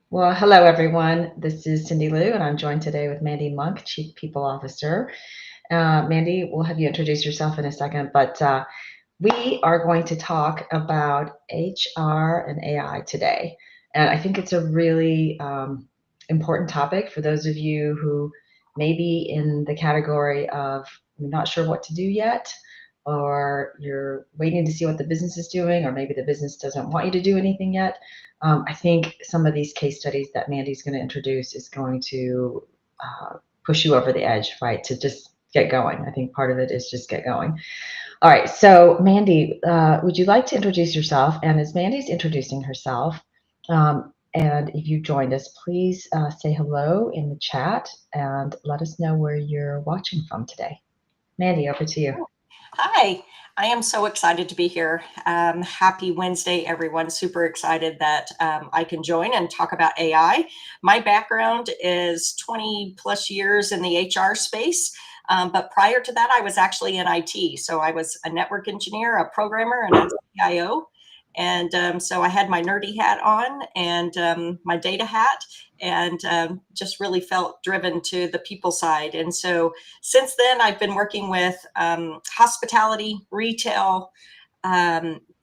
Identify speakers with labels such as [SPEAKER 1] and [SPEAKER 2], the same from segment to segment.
[SPEAKER 1] Well, hello everyone. This is Cindy Lou, and I'm joined today with Mandy Monk, Chief People Officer. Mandy, we'll have you introduce yourself in a second, but we are going to talk about HR and AI today. And I think it's a really important topic for those of you who may be in the category of "I'm not sure what to do yet," or you're waiting to see what the business is doing, or maybe the business doesn't want you to do anything yet. I think some of these case studies that Mandy's going to introduce is going to push you over the edge, right? To just get going. I think part of it is just get going. All right. So, Mandy, would you like to introduce yourself? And as Mandy's introducing herself, and if you joined us, please say hello in the chat and let us know where you're watching from today. Mandy, over to you.
[SPEAKER 2] Hi, I am so excited to be here. Happy Wednesday, everyone. Super excited that I can join and talk about AI. My background is 20 plus years in the HR space. But prior to that, I was actually in IT. So I was a network engineer, a programmer, and a CIO. And so I had my nerdy hat on and my data hat, and just really felt driven to the people side. And so since then, I've been working with hospitality, retail,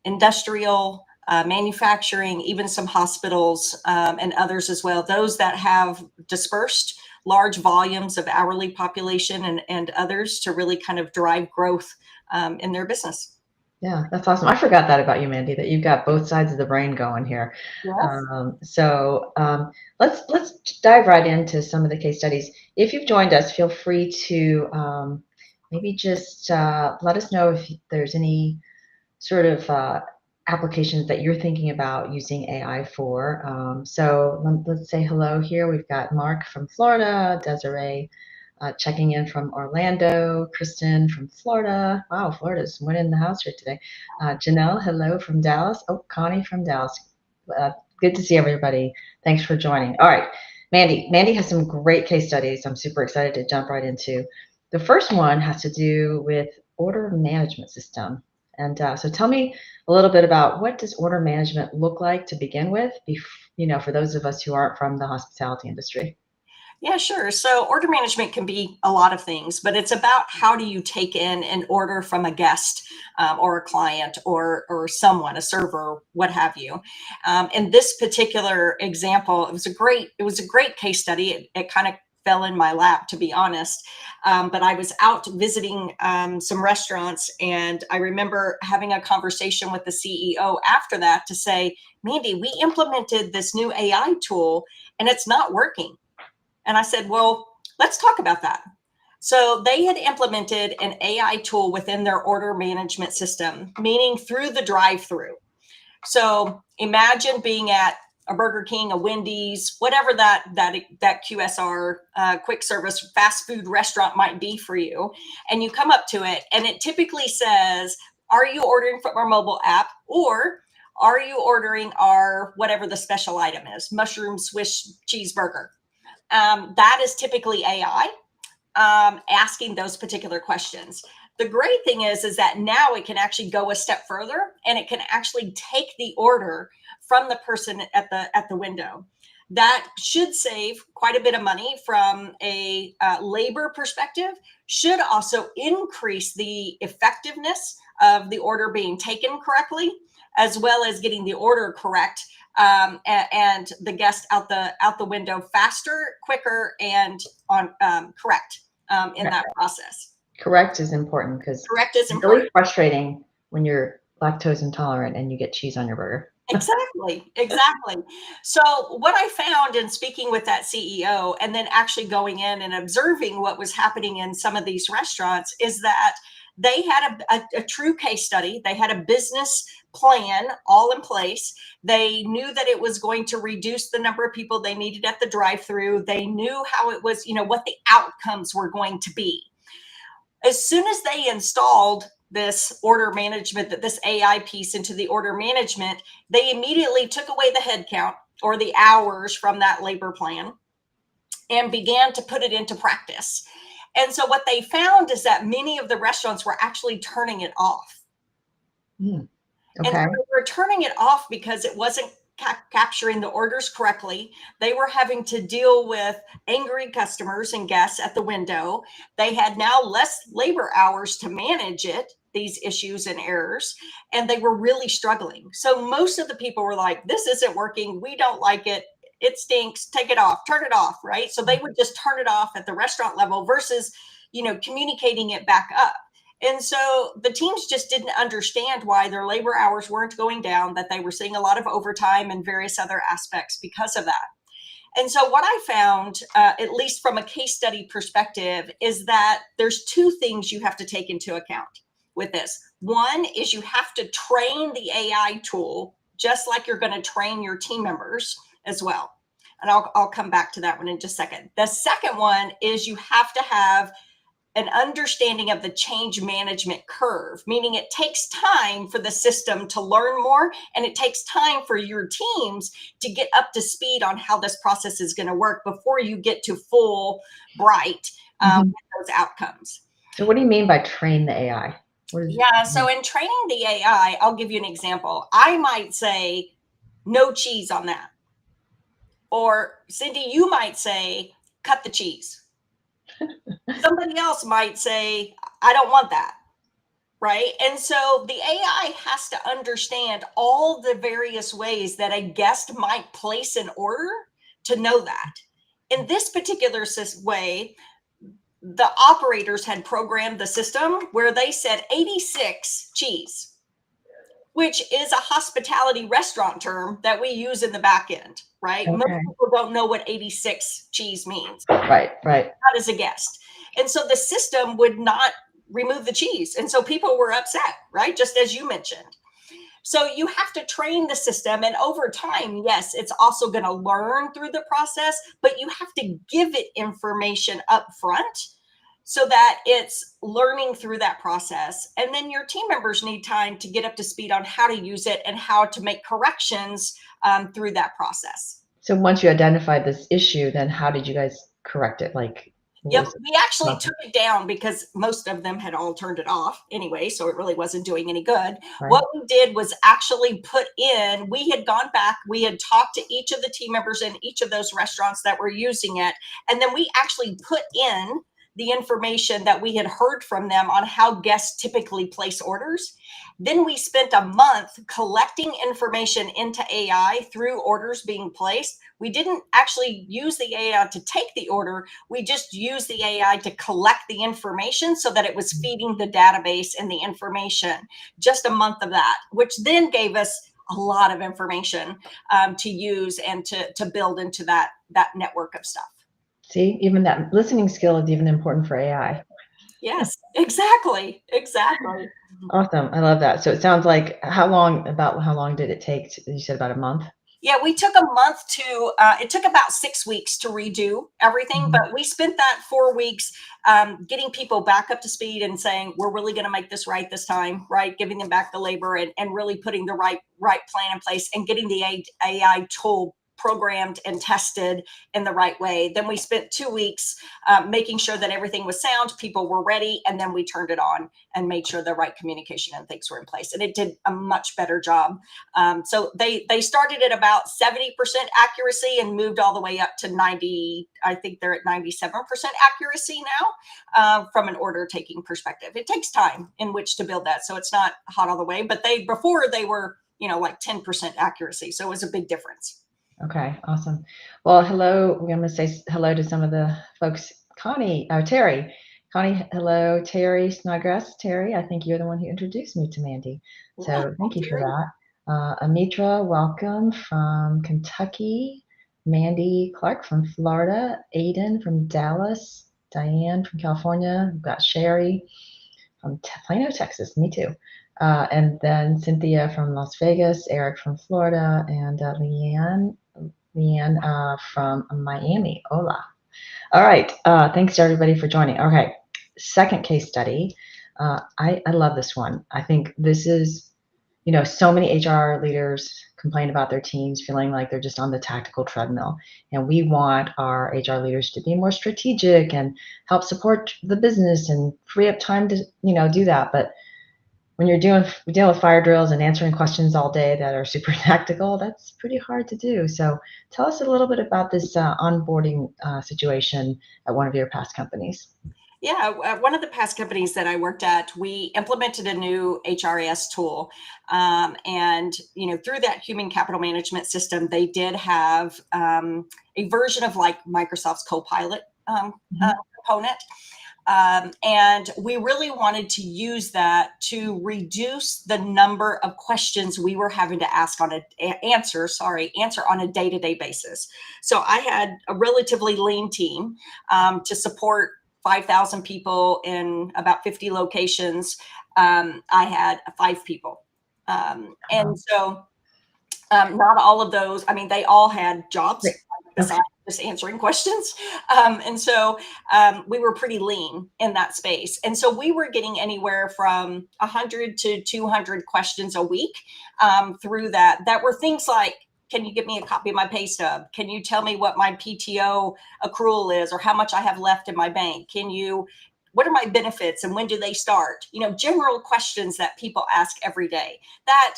[SPEAKER 2] industrial, manufacturing, even some hospitals and others as well. Those that have dispersed large volumes of hourly population and others to really kind of drive growth in their business.
[SPEAKER 1] Yeah, that's awesome. I forgot that about you, Mandy, that you've got both sides of the brain going here.
[SPEAKER 2] Yes.
[SPEAKER 1] Let's dive right into some of the case studies. If you've joined us, feel free to maybe just let us know if there's any sort of applications that you're thinking about using AI for. Let's say hello here. We've got Mark from Florida, Desiree checking in from Orlando, Kristen from Florida. Wow, Florida's winning the house here today. Janelle, hello from Dallas. Oh, Connie from Dallas. Good to see everybody. Thanks for joining. All right, Mandy. Mandy has some great case studies. I'm super excited to jump right into. The first one has to do with order management system. And so tell me a little bit about what does order management look like to begin with, for those of us who aren't from the hospitality industry.
[SPEAKER 2] Yeah, sure. So order management can be a lot of things, but it's about how do you take in an order from a guest or a client or someone, a server, what have you. In this particular example, it was a great case study. It kind of fell in my lap, to be honest. But I was out visiting some restaurants, and I remember having a conversation with the CEO after that to say, Mandy, we implemented this new AI tool and it's not working. And I said, well, let's talk about that. So they had implemented an AI tool within their order management system, meaning through the drive-through. So imagine being at a Burger King, a Wendy's, whatever that QSR, quick service fast food restaurant might be for you, and you come up to it, and it typically says, "Are you ordering from our mobile app?" or "Are you ordering our whatever the special item is, mushroom Swiss cheeseburger?" That is typically AI asking those particular questions. The great thing is that now it can actually go a step further, and it can actually take the order from the person at the window. That should save quite a bit of money from a labor perspective, should also increase the effectiveness of the order being taken correctly, as well as getting the order correct, and the guest out the window faster, quicker, and on correct in that process.
[SPEAKER 1] Correct is important because
[SPEAKER 2] Correct is
[SPEAKER 1] it's really
[SPEAKER 2] important.
[SPEAKER 1] frustrating when you're lactose intolerant and you get cheese on your burger.
[SPEAKER 2] Exactly, exactly. So what I found in speaking with that CEO and then actually going in and observing what was happening in some of these restaurants is that they had a true case study. They had a business plan all in place. They knew that it was going to reduce the number of people they needed at the drive-through. They knew how it was, what the outcomes were going to be. As soon as they installed this order management, this AI piece into the order management, they immediately took away the headcount or the hours from that labor plan and began to put it into practice. And so what they found is that many of the restaurants were actually turning it off.
[SPEAKER 1] Mm,
[SPEAKER 2] And so
[SPEAKER 1] okay.
[SPEAKER 2] they were turning it off because it wasn't capturing the orders correctly. They were having to deal with angry customers and guests at the window. They had now less labor hours to manage these issues and errors, and they were really struggling. So most of the people were like, this isn't working. We don't like it. It stinks. Take it off, turn it off, right? So they would just turn it off at the restaurant level versus, communicating it back up. And so the teams just didn't understand why their labor hours weren't going down, that they were seeing a lot of overtime and various other aspects because of that. And so what I found, at least from a case study perspective, is that there's two things you have to take into account with this. One is you have to train the AI tool just like you're going to train your team members as well. And I'll come back to that one in just a second. The second one is you have to have an understanding of the change management curve, meaning it takes time for the system to learn more, and it takes time for your teams to get up to speed on how this process is going to work before you get to full bright with those outcomes.
[SPEAKER 1] So what do you mean by train the AI?
[SPEAKER 2] So in training the AI, I'll give you an example. I might say, no cheese on that. Or Cindy, you might say, cut the cheese. Somebody else might say, I don't want that, right? And so the AI has to understand all the various ways that a guest might place an order to know that. In this particular way, the operators had programmed the system where they said 86 cheese, which is a hospitality restaurant term that we use in the back end, right?
[SPEAKER 1] Okay.
[SPEAKER 2] Most people don't know what 86 cheese means.
[SPEAKER 1] Right.
[SPEAKER 2] Not as a guest. And so the system would not remove the cheese. And so people were upset, right? Just as you mentioned. So you have to train the system. And over time, yes, it's also going to learn through the process, but you have to give it information up front so that it's learning through that process. And then your team members need time to get up to speed on how to use it and how to make corrections through that process.
[SPEAKER 1] So once you identified this issue, then how did you guys correct it?
[SPEAKER 2] Yep, we actually took it down because most of them had all turned it off anyway, so it really wasn't doing any good. Right. What we did was actually we had gone back, we had talked to each of the team members in each of those restaurants that were using it, and then we actually put in the information that we had heard from them on how guests typically place orders. Then we spent a month collecting information into AI through orders being placed. We didn't actually use the AI to take the order. We just used the AI to collect the information so that it was feeding the database and the information. Just a month of that, which then gave us a lot of information to use and to build into that network of stuff.
[SPEAKER 1] See, even that listening skill is even important for AI.
[SPEAKER 2] Yes, exactly.
[SPEAKER 1] Awesome. I love that. So it sounds like how long did it take? You said about a month?
[SPEAKER 2] Yeah, we took a month it took about 6 weeks to redo everything, but we spent that 4 weeks getting people back up to speed and saying, we're really going to make this right this time, right? Giving them back the labor and really putting the right plan in place and getting the AI tool programmed and tested in the right way. Then we spent 2 weeks making sure that everything was sound, people were ready, and then we turned it on and made sure the right communication and things were in place. And it did a much better job. So they started at about 70% accuracy and moved all the way up to 90. I think they're at 97% accuracy now from an order taking perspective. It takes time in which to build that. So it's not hot all the way, but before they were, like 10% accuracy. So it was a big difference.
[SPEAKER 1] Okay, awesome. Well, hello. We're going to say hello to some of the folks. Terry. Connie, hello. Terry Snodgrass. Terry, I think you're the one who introduced me to Mandy. So thank you for that. Amitra, welcome from Kentucky. Mandy Clark from Florida. Aiden from Dallas. Diane from California. We've got Sherry from Plano, Texas. Me too. And then Cynthia from Las Vegas. Eric from Florida. And Leanne from Miami. Hola. All right. Thanks to everybody for joining. Okay. Second case study. I love this one. I think this is, so many HR leaders complain about their teams feeling like they're just on the tactical treadmill. And we want our HR leaders to be more strategic and help support the business and free up time to, do that. But when you're dealing with fire drills and answering questions all day that are super tactical, that's pretty hard to do. So tell us a little bit about this onboarding situation at one of your past companies.
[SPEAKER 2] Yeah, one of the past companies that I worked at, we implemented a new HRIS tool, and through that human capital management system, they did have a version of like Microsoft's Copilot component. And we really wanted to use that to reduce the number of questions we were having to ask answer on a day-to-day basis. So I had a relatively lean team to support 5,000 people in about 50 locations. I had 5 people. And so not all of those, I mean, they all had jobs
[SPEAKER 1] Great.
[SPEAKER 2] besides
[SPEAKER 1] Okay.
[SPEAKER 2] just answering questions. And so we were pretty lean in that space. And so we were getting anywhere from 100 to 200 questions a week through that were things like, can you give me a copy of my pay stub? Can you tell me what my PTO accrual is or how much I have left in my bank? What are my benefits and when do they start? General questions that people ask every day that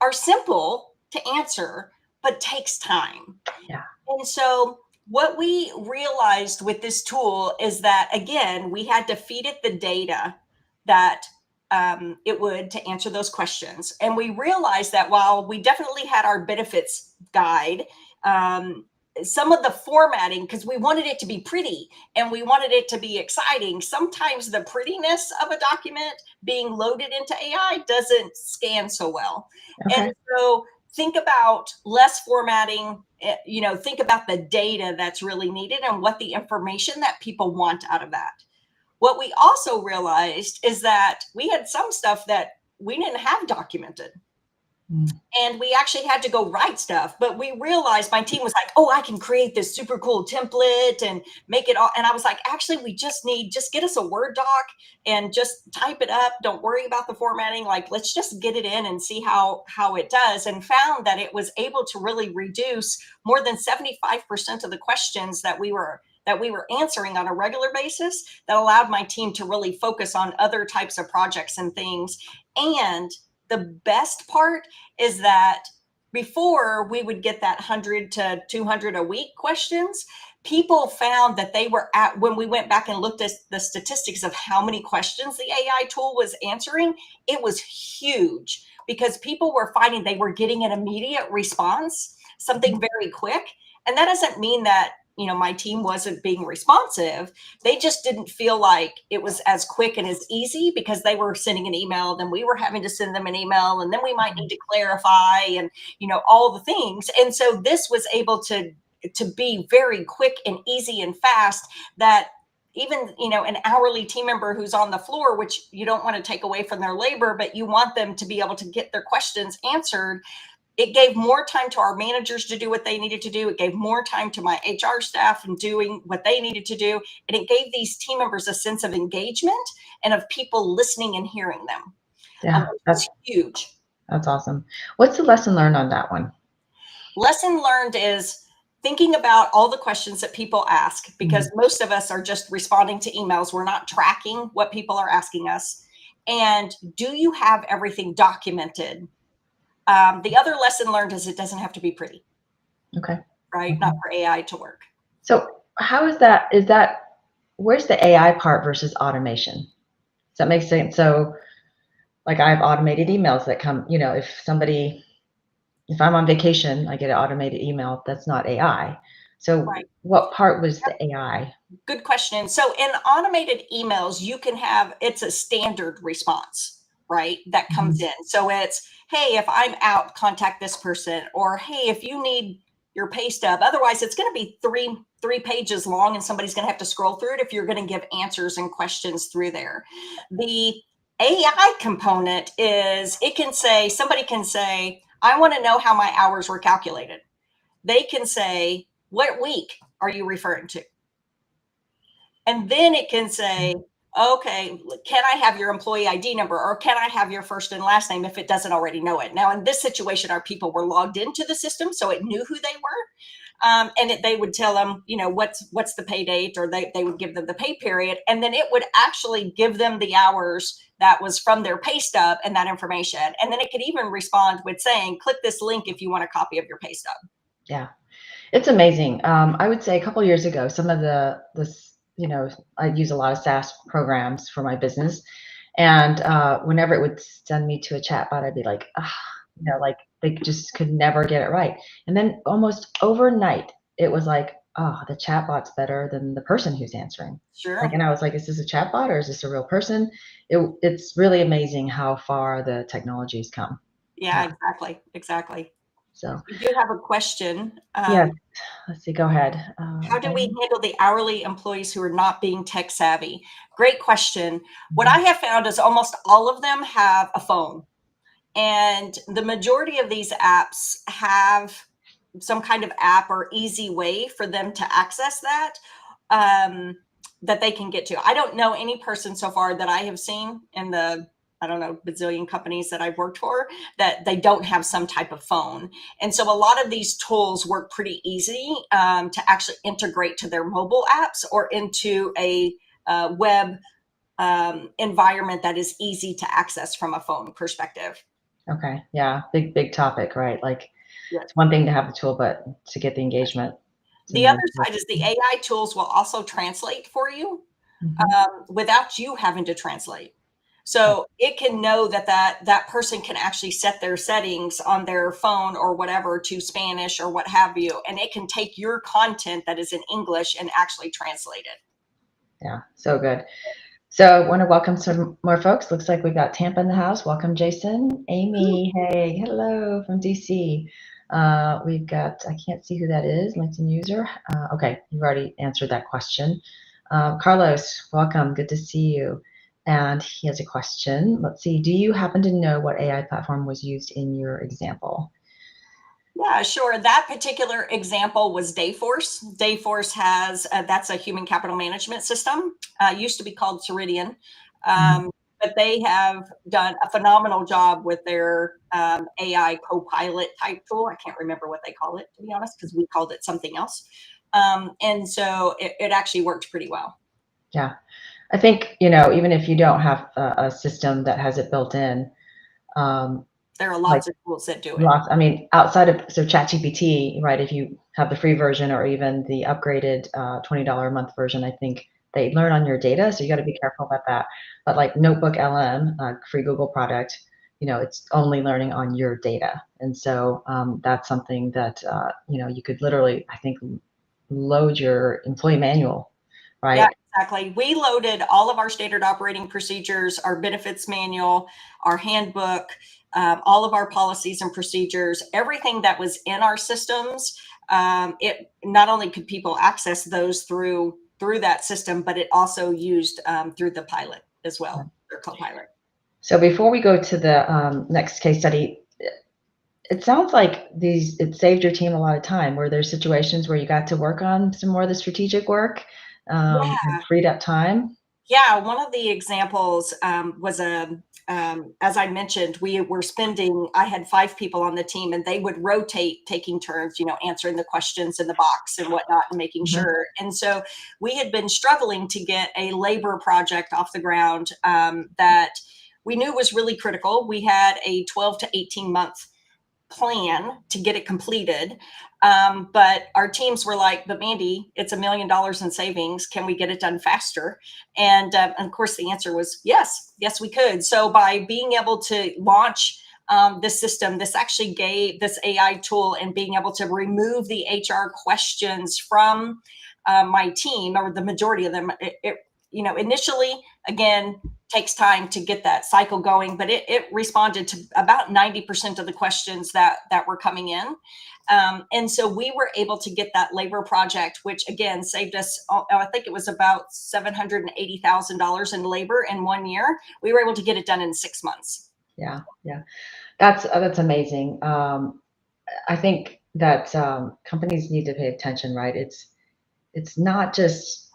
[SPEAKER 2] are simple to answer, but takes time.
[SPEAKER 1] Yeah.
[SPEAKER 2] And so what we realized with this tool is that, again, we had to feed it the data that it would to answer those questions. And we realized that while we definitely had our benefits guide, some of the formatting, because we wanted it to be pretty and we wanted it to be exciting, sometimes the prettiness of a document being loaded into AI doesn't scan so well.
[SPEAKER 1] Okay.
[SPEAKER 2] And so think about less formatting, think about the data that's really needed and what the information that people want out of that. What we also realized is that we had some stuff that we didn't have documented. And we actually had to go write stuff, but we realized my team was like, oh, I can create this super cool template and make it all. And I was like, actually, we just get us a Word doc and just type it up. Don't worry about the formatting. Like, let's just get it in and see how it does. And found that it was able to really reduce more than 75% of the questions that we were answering on a regular basis, that allowed my team to really focus on other types of projects and things. And the best part is that before we would get that 100 to 200 a week questions, people found that they were when we went back and looked at the statistics of how many questions the AI tool was answering, it was huge because people were finding they were getting an immediate response, something very quick. And that doesn't mean that my team wasn't being responsive. They just didn't feel like it was as quick and as easy because they were sending an email, then we were having to send them an email, and then we might need to clarify and, all the things. And so this was able to be very quick and easy and fast, that even, an hourly team member who's on the floor, which you don't want to take away from their labor, but you want them to be able to get their questions answered. It gave more time to our managers to do what they needed to do. It gave more time to my HR staff and doing what they needed to do. And it gave these team members a sense of engagement and of people listening and hearing them.
[SPEAKER 1] Yeah,
[SPEAKER 2] It's huge.
[SPEAKER 1] that's awesome. What's the lesson learned on that one?
[SPEAKER 2] Lesson learned is thinking about all the questions that people ask, because most of us are just responding to emails. We're not tracking what people are asking us. And do you have everything documented? The other lesson learned is it doesn't have to be pretty.
[SPEAKER 1] Okay.
[SPEAKER 2] Right? Not for AI to work.
[SPEAKER 1] So how where's the AI part versus automation? Does that make sense? So like I have automated emails that come, if I'm on vacation, I get an automated email. That's not AI. So
[SPEAKER 2] Right.
[SPEAKER 1] what part was the AI?
[SPEAKER 2] Good question. So in automated emails, it's a standard response, right? That comes in. So it's, hey, if I'm out, contact this person, or hey, if you need your pay stub. Otherwise, it's going to be three pages long, and somebody's going to have to scroll through it if you're going to give answers and questions through there. The AI component is somebody can say, I want to know how my hours were calculated. They can say, what week are you referring to? And then it can say, okay, can I have your employee ID number, or can I have your first and last name if it doesn't already know it? Now, in this situation, our people were logged into the system, so it knew who they were. they would tell them, what's the pay date, or they would give them the pay period. And then it would actually give them the hours that was from their pay stub and that information. And then it could even respond with saying, click this link if you want a copy of your pay stub.
[SPEAKER 1] Yeah, it's amazing. I would say a couple of years ago, some of I use a lot of SaaS programs for my business. And whenever it would send me to a chatbot, I'd be like, like they just could never get it right. And then almost overnight, it was like, the chatbot's better than the person who's answering.
[SPEAKER 2] Sure.
[SPEAKER 1] And I was like, is this a chatbot or is this a real person? It's really amazing how far the technology's come.
[SPEAKER 2] Yeah, exactly.
[SPEAKER 1] So,
[SPEAKER 2] We do have a question.
[SPEAKER 1] yeah, let's see, go ahead.
[SPEAKER 2] How do we handle the hourly employees who are not being tech savvy? Great question. What I have found is almost all of them have a phone. And the majority of these apps have some kind of app or easy way for them to access that, that they can get to. I don't know any person so far that I have seen in the, I don't know, bazillion companies that I've worked for, that they don't have some type of phone. And so a lot of these tools work pretty easy to actually integrate to their mobile apps or into a web environment that is easy to access from a phone perspective.
[SPEAKER 1] Okay. Yeah. Big topic, right? Like
[SPEAKER 2] Yeah.
[SPEAKER 1] it's one thing to have the tool, but to get the engagement.
[SPEAKER 2] The other side is the AI tools will also translate for you without you having to translate. So it can know that person can actually set their settings on their phone or whatever to Spanish or what have you, and it can take your content that is in English and actually translate it.
[SPEAKER 1] Yeah, so good. So I want to welcome some more folks. Looks like we've got Tampa in the house. Welcome, Jason. Amy, hey, hello from DC. We've got, I can't see who that is, LinkedIn user. Okay, you've already answered that question. Carlos, welcome. Good to see you. And he has a question. Let's see. Do you happen to know what AI platform was used in your example?
[SPEAKER 2] Yeah, sure. That particular example was Dayforce. Dayforce has, that's a human capital management system. Used to be called Ceridian. But they have done a phenomenal job with their AI co-pilot type tool. I can't remember what they call it, to be honest, because we called it something else. And so it actually worked pretty well.
[SPEAKER 1] Yeah. I think, even if you don't have a system that has it built in,
[SPEAKER 2] there are lots of tools that do it.
[SPEAKER 1] I mean, outside of ChatGPT, right? If you have the free version or even the upgraded $20 a month version, I think they learn on your data, so you got to be careful about that. But like Notebook LM, free Google product, it's only learning on your data, and so that's something that you could literally, I think, load your employee manual, right?
[SPEAKER 2] Yeah, exactly. We loaded all of our standard operating procedures, our benefits manual, our handbook, all of our policies and procedures, everything that was in our systems. It not only could people access those through that system, but it also used through the pilot as well, their co-pilot.
[SPEAKER 1] So before we go to the next case study, it sounds like it saved your team a lot of time. Were there situations where you got to work on some more of the strategic work and freed up time?
[SPEAKER 2] Yeah, one of the examples was as I mentioned, I had 5 people on the team and they would rotate taking turns, answering the questions in the box and whatnot and making sure. And so we had been struggling to get a labor project off the ground that we knew was really critical. We had a 12 to 18 month plan to get it completed. But our teams were like, but Mandy, it's $1 million in savings. Can we get it done faster? And of course, the answer was yes, we could. So by being able to launch this system, this actually gave this AI tool and being able to remove the HR questions from my team, or the majority of them, initially, again, takes time to get that cycle going, but it responded to about 90% of the questions that were coming in. And so we were able to get that labor project, which again saved us, I think it was about $780,000 in labor in 1 year. We were able to get it done in 6 months.
[SPEAKER 1] Yeah. That's amazing. I think that companies need to pay attention, right? It's not just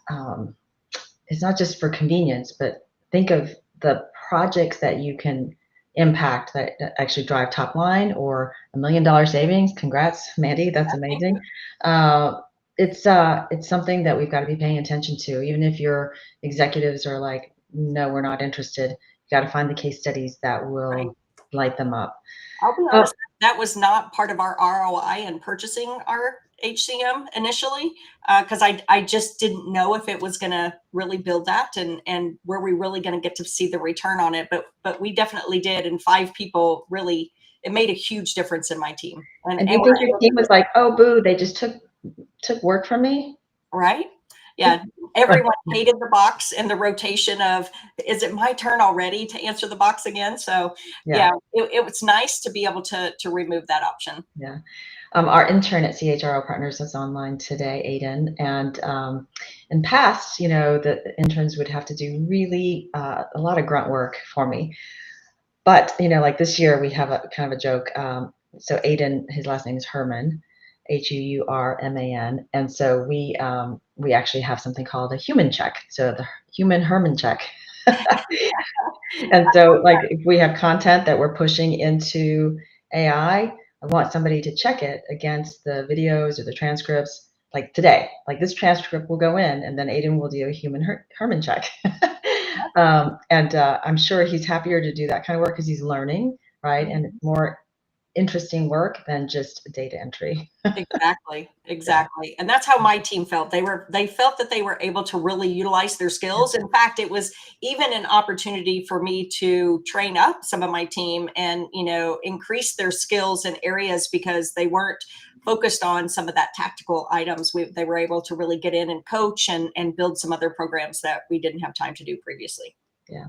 [SPEAKER 1] for convenience, but think of the projects that you can impact that actually drive top line or $1 million savings. Congrats, Mandy. That's
[SPEAKER 2] Thank
[SPEAKER 1] amazing.
[SPEAKER 2] you.
[SPEAKER 1] It's something that we've got to be paying attention to. Even if your executives are like, no, we're not interested, you got to find the case studies that
[SPEAKER 2] Right.
[SPEAKER 1] will light them up.
[SPEAKER 2] I'll be
[SPEAKER 1] Uh,
[SPEAKER 2] honest, that was not part of our ROI in purchasing our HCM initially, because I just didn't know if it was going to really build that and were we really going to get to see the return on it. But we definitely did, and 5 people really, it made a huge difference in my team.
[SPEAKER 1] and do
[SPEAKER 2] And
[SPEAKER 1] you think your team was like, oh, boo, they just took work from me?
[SPEAKER 2] right? Yeah, everyone hated the box and the rotation of, is it my turn already to answer the box again? So
[SPEAKER 1] Yeah,
[SPEAKER 2] yeah, it was nice to be able to remove that option.
[SPEAKER 1] yeah. Our intern at CHRO Partners is online today, Aiden, and in past, the interns would have to do really a lot of grunt work for me. But like this year, we have a kind of a joke. So Aiden, his last name is Herman, Huurman, and so we actually have something called a human check. So the human Herman check. And so, like, if we have content that we're pushing into I want somebody to check it against the videos or the transcripts. Like today, like this transcript will go in, and then Aiden will do a human Herman check. And I'm sure he's happier to do that kind of work because he's learning, right? And it's more interesting work than just data entry.
[SPEAKER 2] Exactly,
[SPEAKER 1] Yeah.
[SPEAKER 2] exactly. And that's how my team felt. They felt that they were able to really utilize their skills. In fact, it was even an opportunity for me to train up some of my team and, increase their skills in areas because they weren't focused on some of that tactical items. They were able to really get in and coach and build some other programs that we didn't have time to do previously.
[SPEAKER 1] Yeah.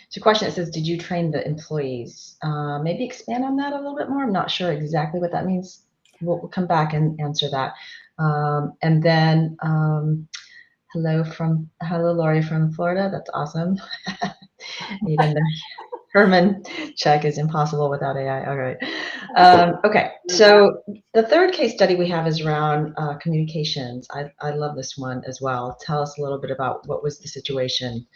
[SPEAKER 1] So, question, it says, did you train the employees? Maybe expand on that a little bit more. I'm not sure exactly what that means. We'll come back and answer that. And then, hello, Lori from Florida. That's awesome. Even the Herman check is impossible without AI. All right. Okay. So the third case study we have is around communications. I love this one as well. Tell us a little bit about what was the situation.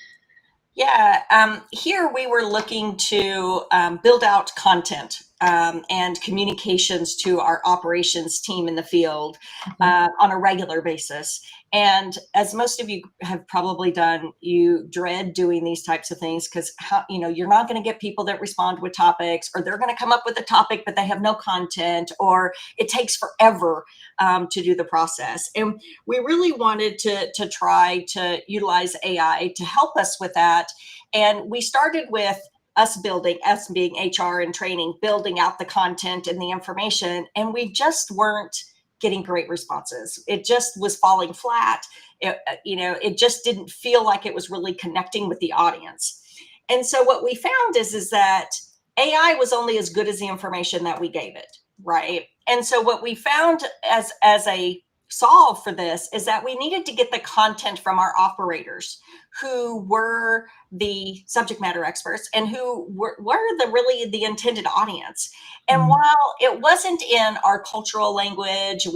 [SPEAKER 2] Yeah, here we were looking to build out content and communications to our operations team in the field on a regular basis. And as most of you have probably done, you dread doing these types of things because you're not going to get people that respond with topics, or they're going to come up with a topic but they have no content, or it takes forever to do the process. And we really wanted to try to utilize AI to help us with that. And we started with us being HR and training, building out the content and the information, and we just weren't getting great responses. It just was falling flat. It just didn't feel like it was really connecting with the audience. And so what we found is that AI was only as good as the information that we gave it, right? And so what we found as a solve for this is that we needed to get the content from our operators, who were the subject matter experts and who were really the intended audience. And
[SPEAKER 1] Mhm.
[SPEAKER 2] while it wasn't in our cultural language,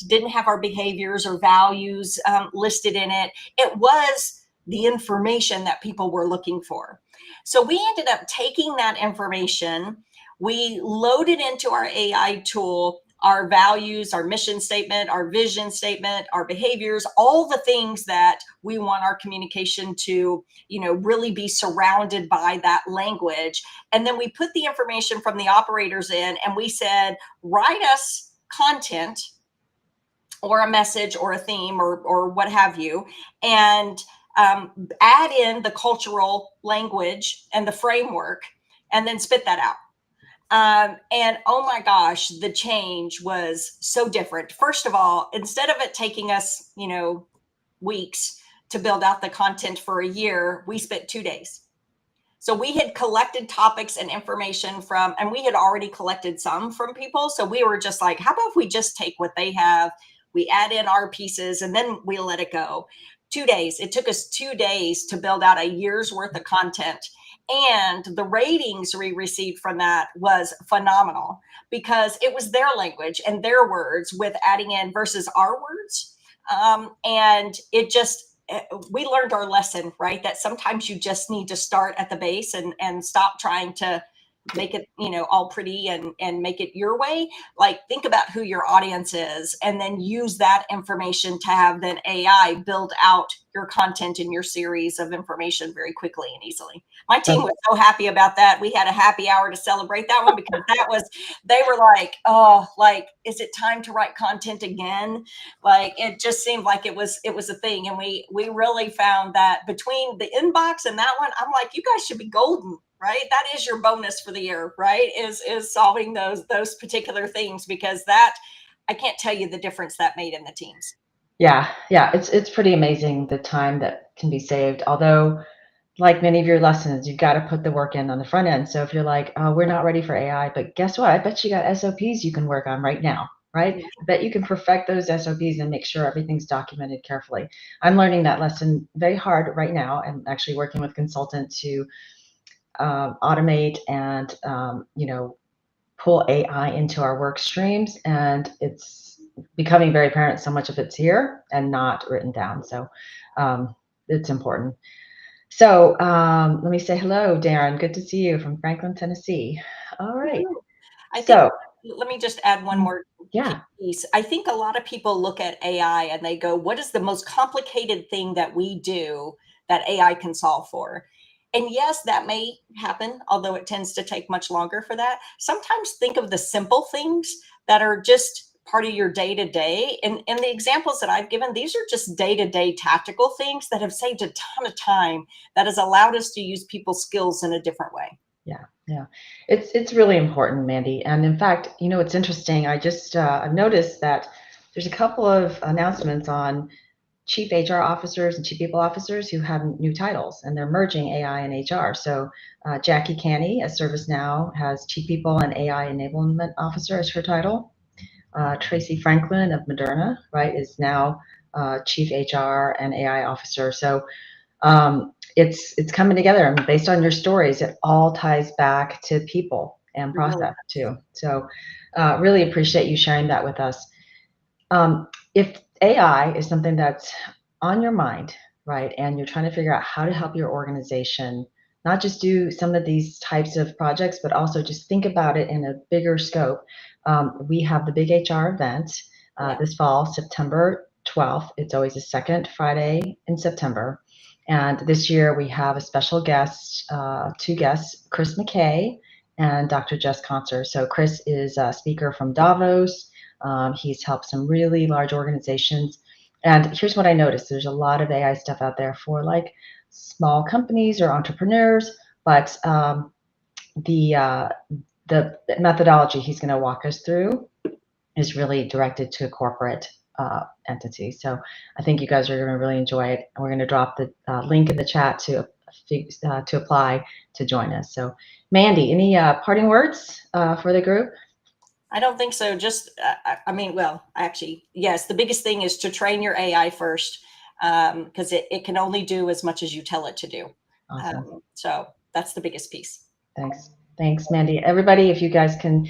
[SPEAKER 2] didn't have our behaviors or values listed in it, it was the information that people were looking for. So we ended up taking that information, we loaded into our AI tool our values, our mission statement, our vision statement, our behaviors, all the things that we want our communication to, really be surrounded by that language. And then we put the information from the operators in and we said, write us content or a message or a theme or what have you, and add in the cultural language and the framework, and then spit that out. And oh my gosh, the change was so different. First of all, instead of it taking us, weeks to build out the content for a year, we spent 2 days. So we had collected topics and information and we had already collected some from people. So we were just like, how about if we just take what they have, we add in our pieces, and then we let it go. 2 days. It took us 2 days to build out a year's worth of content. And the ratings we received from that was phenomenal because it was their language and their words with adding in versus our words. And it just, we learned our lesson, right? That sometimes you just need to start at the base and stop trying to make it, all pretty and make it your way. Like, think about who your audience is, and then use that information to have then AI build out your content in your series of information very quickly and easily. My team was so happy about that. We had a happy hour to celebrate that one, because they were like, oh, like, is it time to write content again? Like, it just seemed like it was a thing. And we really found that between the inbox and that one, I'm like, you guys should be golden, right? That is your bonus for the year, right? Is solving those particular things, because that, I can't tell you the difference that made in the teams.
[SPEAKER 1] Yeah, it's pretty amazing the time that can be saved. Although, like many of your lessons, you've got to put the work in on the front end. So if you're like, oh, we're not ready for AI, but guess what? I bet you got SOPs you can work on right now, right?
[SPEAKER 2] Yeah.
[SPEAKER 1] I bet you can perfect those SOPs and make sure everything's documented carefully. I'm learning that lesson very hard right now. I'm actually working with consultants to automate and pull AI into our work streams, and it's becoming very apparent so much of it's here and not written down. So it's important. So let me say hello, Darren. Good to see you from Franklin, Tennessee. All right.
[SPEAKER 2] I think,
[SPEAKER 1] So
[SPEAKER 2] let me just add one more
[SPEAKER 1] yeah,
[SPEAKER 2] piece. I think a lot of people look at AI and they go, what is the most complicated thing that we do that AI can solve for? And yes, that may happen, although it tends to take much longer for that. Sometimes think of the simple things that are just part of your day to day. And the examples that I've given, these are just day to day tactical things that have saved a ton of time, that has allowed us to use people's skills in a different way.
[SPEAKER 1] yeah. It's really important, Mandy. And in fact, it's interesting. I just noticed that there's a couple of announcements on chief HR officers and chief people officers who have new titles, and they're merging AI and HR. So Jackie Canny at ServiceNow has chief people and AI enablement officer as her title. Tracy Franklin of Moderna, right, is now chief HR and AI officer. So it's coming together, and based on your stories, it all ties back to people and
[SPEAKER 2] Really.
[SPEAKER 1] process too. So really appreciate you sharing that with us. If AI is something that's on your mind, right, and you're trying to figure out how to help your organization not just do some of these types of projects, but also just think about it in a bigger scope, we have the big HR event this fall, September 12th. It's always the second Friday in September. And this year we have a special guest, two guests, Chris McKay and Dr. Jess Concert. So Chris is a speaker from Davos. He's helped some really large organizations. And here's what I noticed. There's a lot of AI stuff out there for like small companies or entrepreneurs, but the methodology he's going to walk us through is really directed to a corporate entity. So I think you guys are going to really enjoy it. And we're going to drop the link in the chat to apply to join us. So Mandy, any parting words for the group?
[SPEAKER 2] I don't think so. Just, well, actually, yes, the biggest thing is to train your AI first, because it can only do as much as you tell it to do.
[SPEAKER 1] Awesome.
[SPEAKER 2] So that's the biggest piece.
[SPEAKER 1] Thanks, Mandy. Everybody, if you guys can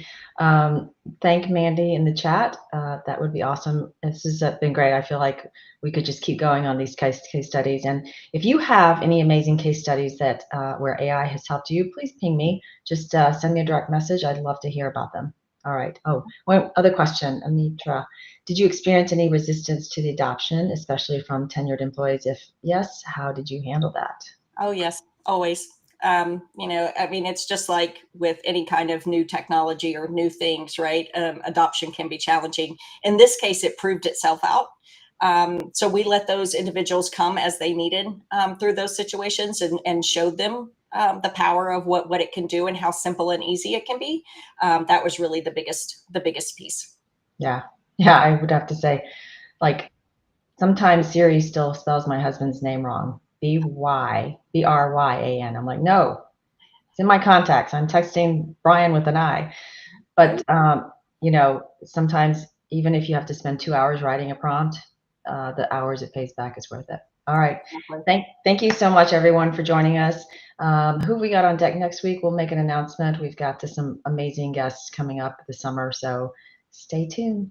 [SPEAKER 1] thank Mandy in the chat, that would be awesome. This has been great. I feel like we could just keep going on these case studies. And if you have any amazing case studies that where AI has helped you, please ping me. Just send me a direct message. I'd love to hear about them. All right. Oh, one other question, Anitra. Did you experience any resistance to the adoption, especially from tenured employees? If yes, how did you handle that?
[SPEAKER 2] Oh, yes, always. It's just like with any kind of new technology or new things, right? Adoption can be challenging. In this case, it proved itself out. So we let those individuals come as they needed through those situations, and showed them the power of what it can do and how simple and easy it can be. That was really the biggest piece.
[SPEAKER 1] Yeah, I would have to say, like, sometimes Siri still spells my husband's name wrong. Bryan. I'm like, no, it's in my contacts. I'm texting Brian with an I. But sometimes even if you have to spend 2 hours writing a prompt, the hours it pays back is worth it. All right. Thank you so much, everyone, for joining us. Who we got on deck next week? We'll make an announcement. We've got some amazing guests coming up this summer, so stay tuned.